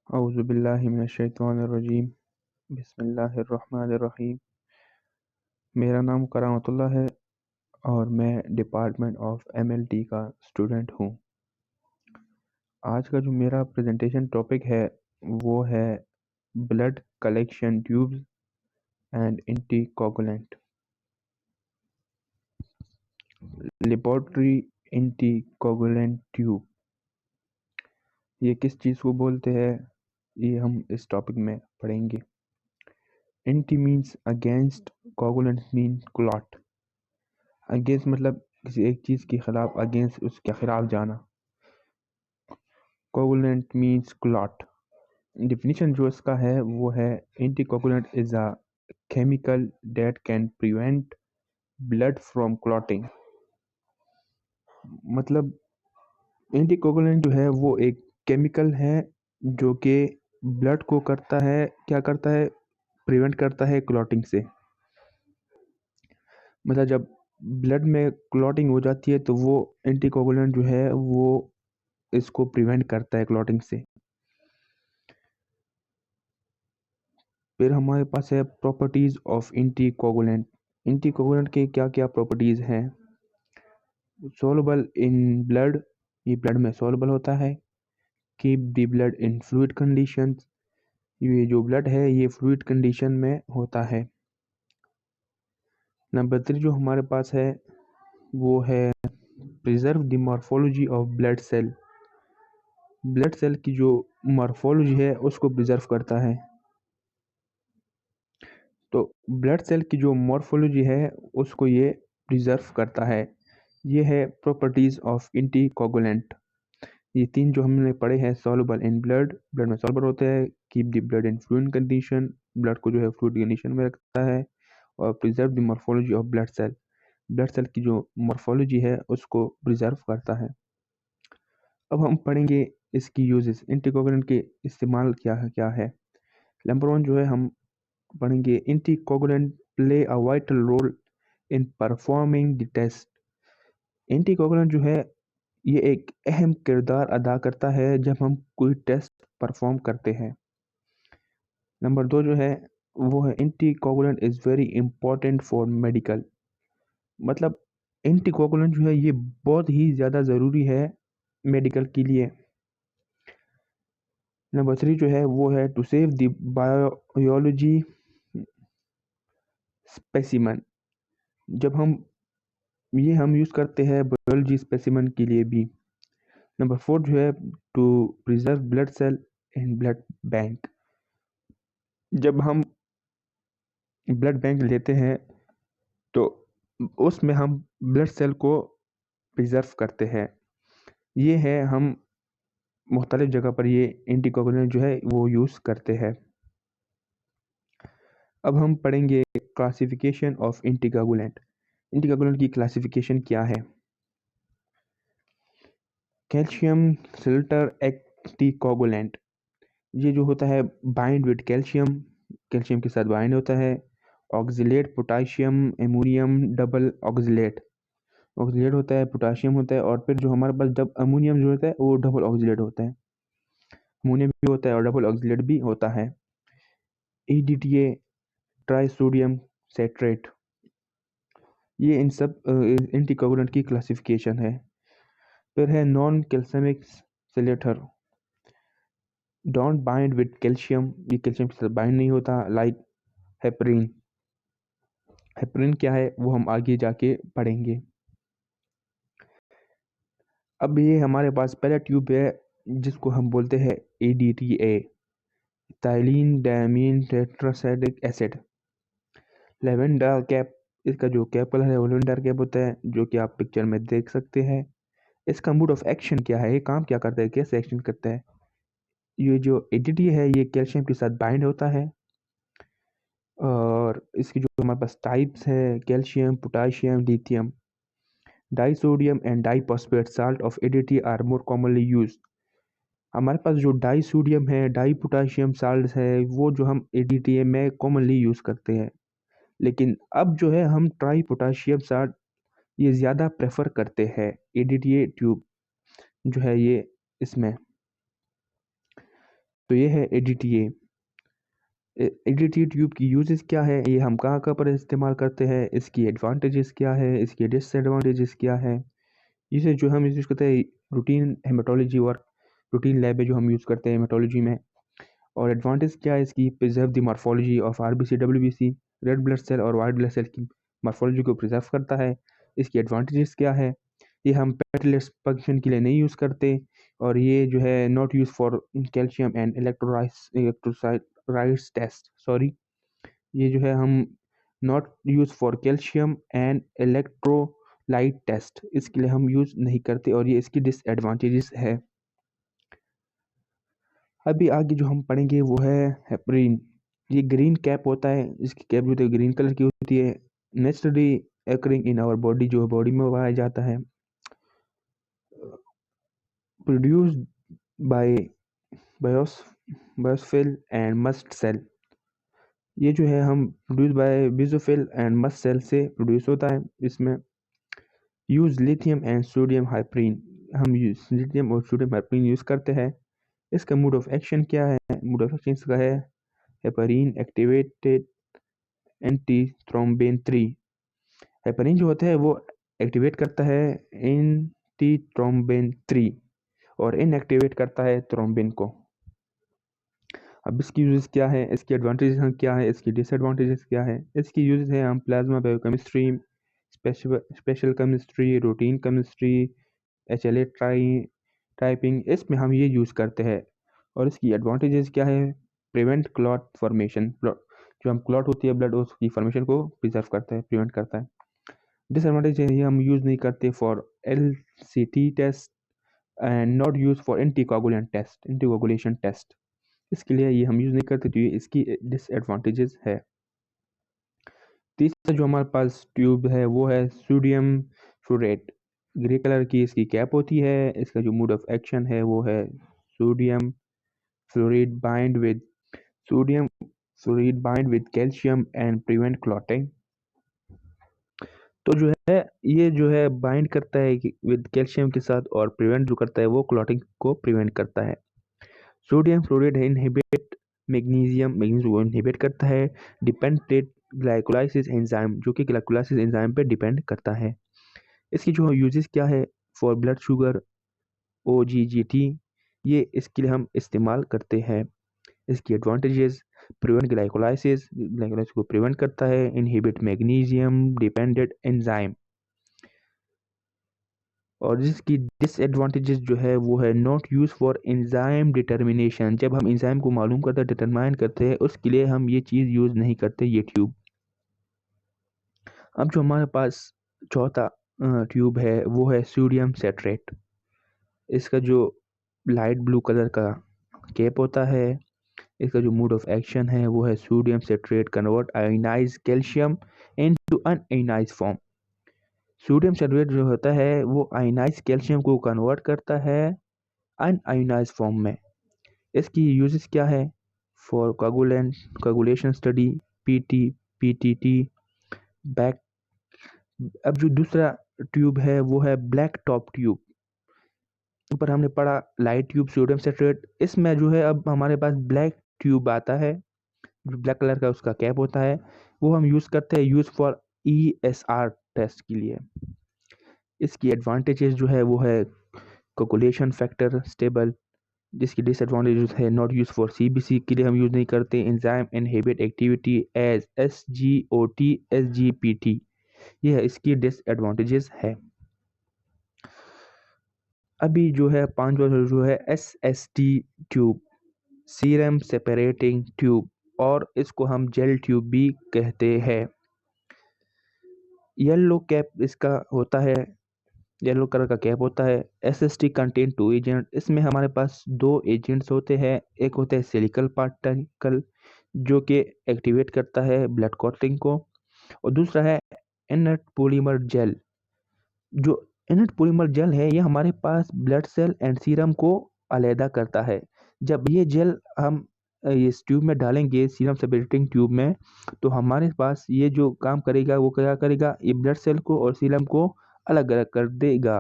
औज़ुबिल्लाहि मिनश्शैतानिर्रजीम। बिस्मिल्लाहिर्रहमानिर्रहीम। मेरा नाम करामतुल्लाह है और मैं डिपार्टमेंट ऑफ एमएलटी का स्टूडेंट हूँ। आज का जो मेरा प्रेजेंटेशन टॉपिक है वो है blood collection tubes and anticoagulant. Laboratory anticoagulant tube ये किस चीज़ को बोलते हैं, ये हम इस टॉपिक में पढ़ेंगे। Anti means against, coagulant mean clot. Against मतलब किसी एक चीज़ के खिलाफ, अगेंस्ट उसके खिलाफ जाना। Coagulant means clot. डिफिनीशन जो इसका है वो है anti coagulant is a chemical that can prevent blood from clotting. मतलब एंटी कोगुलेंट जो है वो एक केमिकल है जो कि ब्लड को करता है, क्या करता है, प्रिवेंट करता है क्लॉटिंग से। मतलब जब ब्लड में क्लॉटिंग हो जाती है तो वो एंटी कोगुलेंट जो है वो इसको प्रिवेंट करता है क्लॉटिंग से। फिर हमारे पास है प्रॉपर्टीज ऑफ एंटीकोगुलेंट। एंटीकोगुलेंट के क्या क्या प्रॉपर्टीज हैं। सोलबल इन ब्लड, ये ब्लड में सोलबल होता है। Keep the blood in fluid condition, ये जो ब्लड है ये फ्लूइड कंडीशन में होता है। नंबर 3 जो हमारे पास है वो है preserve the morphology of blood cell. Blood cell की जो मॉर्फोलॉजी है उसको प्रिजर्व करता है। तो ब्लड सेल की जो मॉर्फोलॉजी है उसको ये प्रिजर्व करता है। ये है प्रॉपर्टीज ऑफ एंटीकोगुलेंट। ये तीन जो हमने पढ़े हैं, सॉल्युबल इन ब्लड, ब्लड में सॉल्युबल होते हैं। Keep the blood in fluid condition, blood को जो है फ्लूइड कंडीशन में रखता है। और preserve the morphology of blood cell, blood cell की जो मॉर्फोलॉजी है उसको प्रिजर्व करता है। अब हम पढ़ेंगे इसकी यूजेस, एंटीकोगुलेंट के इस्तेमाल क्या है। नंबर 1 जो है हम पढ़ेंगे anticoagulant play a vital role in performing the test. Anticoagulant जो है ये एक अहम किरदार अदा करता है जब हम कोई टेस्ट परफॉर्म करते हैं। नंबर 2 जो है वो है anticoagulant is very important for medical. मतलब एंटीकोगुलेंट जो है ये बहुत ही ज़्यादा ज़रूरी है मेडिकल के लिए। नंबर 3 जो है वो है to save the biology specimen. जब हम यूज़ करते हैं बायोलॉजी स्पेसिमन के लिए भी। नंबर 4 जो है to preserve blood cell in blood bank. जब हम ब्लड बैंक लेते हैं तो उसमें हम ब्लड सेल को प्रिजर्व करते हैं। ये है हम मुख्तलिफ जगह पर ये एंटीकोगुलेंट जो है वो यूज़ करते हैं। अब हम पढ़ेंगे क्लासिफिकेशन ऑफ एंटीकोगुलेंट। एंटीकोगुलेंट की क्लासिफिकेशन क्या है। कैल्शियम सिल्टर एंटीकोगुलेंट, ये जो होता है बाइंड विद कैल्शियम, कैल्शियम के साथ बाइंड होता है। Oxalate potassium ammonium double oxalate, oxalate होता है, पोटाशियम होता है, और फिर जो हमारे पास जब अमोनियम जो होता है वो डबल ऑक्जिलेट होता है। अमोनियम भी होता है और डबल ऑक्जिलेट भी होता है। EDTA ट्राई सोडियम सेट्रेट, ये इन सब एंटीकोगुलेंट की क्लासिफिकेशन है। फिर है non calcemic chelator, don't bind with calcium, ये कैल्शियम के साथ बाइंड नहीं होता, लाइक हेपरिन। हेपरिन क्या है वो हम आगे जाके पढ़ेंगे। अब ये हमारे पास पहला ट्यूब है जिसको हम बोलते हैं EDTA, ethylene diamine tetracyclic acid. Lavender cap, इसका जो कैपल है वो लेवेंडर कैप होता है, जो कि आप पिक्चर में देख सकते हैं। इसका मोड ऑफ एक्शन क्या है, ये काम क्या करता है, कैसे एक्शन करता है। ये जो EDTA है ये कैल्शियम के साथ बाइंड होता है। और इसकी जो हमारे पास टाइप्स है, calcium, potassium, lithium. Disodium and diphosphate salt of EDTA are more commonly used. हमारे पास जो डाई सोडियम है, डाई पोटाशियम साल्ट है, वो जो हम EDTA में कॉमनली यूज़ करते हैं। लेकिन अब जो है हम ट्राई पोटाशियम साल्ट ये ज़्यादा प्रेफर करते हैं EDTA ट्यूब जो है ये इसमें। तो ये है ADTA। ADTA ट्यूब की यूजेस क्या है, ये हम कहाँ कहाँ पर इस्तेमाल करते हैं, इसकी एडवांटेजेस क्या है, इसके डिसएडवांटेजेस क्या है। इसे जो हम यूज़ करते हैं routine haematology work, routine lab में जो हम यूज़ करते हैं हेमेटोलॉजी में। और एडवांटेज क्या है इसकी, preserve the morphology of RBC WBC, red blood cell और वाइट ब्लड सेल की मॉर्फोलॉजी को प्रिजर्व करता है। इसकी एडवांटेजेस क्या है, ये हम पेटलेस फंक्शन के लिए नहीं यूज़ करते, और ये जो है not use for calcium and electrolytes test, sorry, ये जो है हम not use for calcium and electrolyte test, इसके लिए हम यूज़ नहीं करते, और ये इसकी डिसएडवांटेजेस है। अभी आगे जो हम पढ़ेंगे वो है हेपरिन। ये ग्रीन कैप होता है, इसकी कैप जो होती है ग्रीन कलर की होती है। Naturally occurring in our body, जो बॉडी में पाया जाता है। Produced by basophil and mast cell, ये जो है हम produce by basophil and mast cell से प्रोड्यूस होता है। इसमें use lithium and sodium heparin, हम यूज लिथियम और सोडियम हाइपरीन यूज करते हैं। इसका मोड ऑफ एक्शन क्या है, मोड ऑफ एक्शन इसका है heparin activated anti thrombin 3। Heparin जो होता है वो एक्टिवेट करता है एंटी थ्रोम्बिन 3 और इनएक्टिवेट करता है थ्रोम्बिन को। अब इसकी यूजेस क्या है, इसकी एडवांटेजेस क्या है, इसकी डिसएडवांटेजेस क्या है। इसकी यूजेस है हम plasma biochemistry, special chemistry, routine chemistry, HLA typing, इसमें हम ये यूज़ करते हैं। और इसकी एडवांटेजेस क्या है, प्रिवेंट क्लॉट फॉर्मेशन, जो हम क्लॉट होती है ब्लड उसकी फॉर्मेशन को प्रिजर्व करता है, प्रिवेंट करता है। डिसएडवांटेज है ये हम यूज़ नहीं करते for LCT test and not use for anticoagulation test, इसके लिए ये हम यूज़ नहीं करते, तो ये इसकी डिसएडवांटेजेस है। तीसरा जो हमारे पास ट्यूब है वो है सोडियम फ्लोरेट, ग्रे कलर की इसकी कैप होती है। इसका जो मोड ऑफ एक्शन है वो है sodium fluoride bind with calcium and prevent clotting. तो जो है ये जो है बाइंड करता है विद कैल्शियम के साथ, और प्रिवेंट जो करता है वो क्लॉटिंग को प्रिवेंट करता है। सोडियम फ्लोराइड इनहिबिट मैग्नीशियम को इनहिबिट करता है। डिपेंडेंट ग्लाइकोलाइसिस एंजाइम, जो कि ग्लाइकोलाइसिस एंजाइम पे डिपेंड करता है। इसकी जो यूजेस क्या है, फॉर ब्लड शुगर OGGT, ये इसके लिए हम इस्तेमाल करते हैं। इसकी एडवांटेजेस, प्रिवेंट ग्लाइकोलाइसिस को प्रिवेंट करता है। Inhibit magnesium dependent enzyme. और जिसकी डिसएडवांटेजेस जो है वो है not use for enzyme determination, जब हम एंजाइम को मालूम करते हैं, डिटरमाइन करते हैं, उसके लिए हम ये चीज़ यूज़ नहीं करते, ये ट्यूब। अब जो हमारे पास चौथा ट्यूब है वो है सोडियम सेट्रेट। इसका जो लाइट ब्लू कलर का कैप होता है, इसका जो मोड ऑफ एक्शन है वो है sodium citrate convert ionize calcium into unionized form. Sodium citrate जो होता है वो आयोनाइज कैल्शियम को कन्वर्ट करता है अनआयोनाइज फॉर्म में। इसकी यूजेस क्या है, for coagulation study, PTT back. अब जो दूसरा ट्यूब है वो है ब्लैक टॉप ट्यूब। ऊपर हमने पढ़ा लाइट ट्यूब सोडियम सेट्रेट, इसमें जो है अब हमारे पास ब्लैक ट्यूब आता है, जो ब्लैक कलर का उसका कैप होता है, वो हम यूज़ करते हैं यूज़ फॉर ESR टेस्ट के लिए। इसकी एडवांटेजेस जो है वो है कोगुलेशन फैक्टर स्टेबल, जिसकी डिसएडवांटेज है नॉट यूज फॉर CBC, के लिए हम यूज़ नहीं करते। Enzyme inhibit activity as SGOT SGPT, ये है इसकी डिसएडवांटेजेस है। अभी जो है पांचवा जो है SST tube, serum separating tube, और इसको हम जेल ट्यूब भी कहते हैं। येलो कैप इसका होता है, येलो कलर का कैप होता है। SST कंटेन 2 एजेंट, इसमें हमारे पास 2 एजेंट्स होते हैं। एक होता है सिलिकल पार्टिकल जो कि एक्टिवेट करता है ब्लड क्लॉटिंग को, और दूसरा है इनर्ट पॉलीमर जेल। जो इनर्ट पॉलीमर जेल है ये हमारे पास ब्लड सेल एंड सीरम को अलहदा करता है। जब ये जेल हम इस ट्यूब में डालेंगे, सीरम सेपरेटिंग ट्यूब में, तो हमारे पास ये जो काम करेगा वो क्या करेगा, ये ब्लड सेल को और सीरम को अलग अलग कर देगा।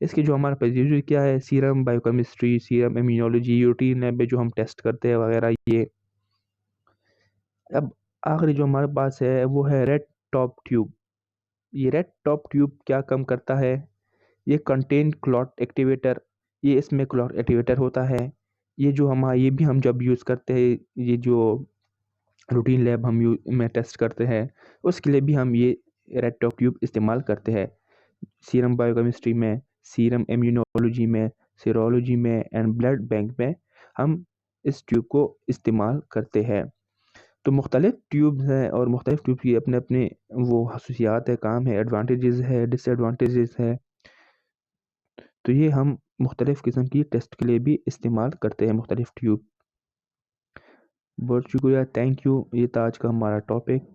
इसकी जो हमारे पास यूज क्या है, serum biochemistry, serum immunology, routine lab में जो हम टेस्ट करते हैं वगैरह ये। अब आखिरी जो हमारे पास है वो है रेड टॉप ट्यूब। ये रेड टॉप ट्यूब क्या काम करता है, ये कंटेन क्लॉट एक्टिवेटर, ये इसमें क्लॉट एक्टिवेटर होता है। ये जो हम ये भी हम जब यूज़ करते हैं, ये जो रूटीन लैब हम में टेस्ट करते हैं उसके लिए भी हम ये रेड टॉप ट्यूब इस्तेमाल करते हैं। सीरम बायोकेमिस्ट्री में, सीरम इम्यूनोलॉजी में, सीरोलॉजी में एंड ब्लड बैंक में हम इस ट्यूब को इस्तेमाल करते हैं। तो मुख्तलिफ ट्यूब्स हैं और मुख्तलिफ ट्यूब की अपने अपने वो खसूसियात है, काम है, एडवांटेजेस है, डिसएडवांटेजेस है। तो ये हम मुख्तलिफ किस्म की टेस्ट के लिए भी इस्तेमाल करते हैं मुख्तलिफ ट्यूब। बहुत शुक्रिया, थैंक यू। ये था आज का हमारा टॉपिक।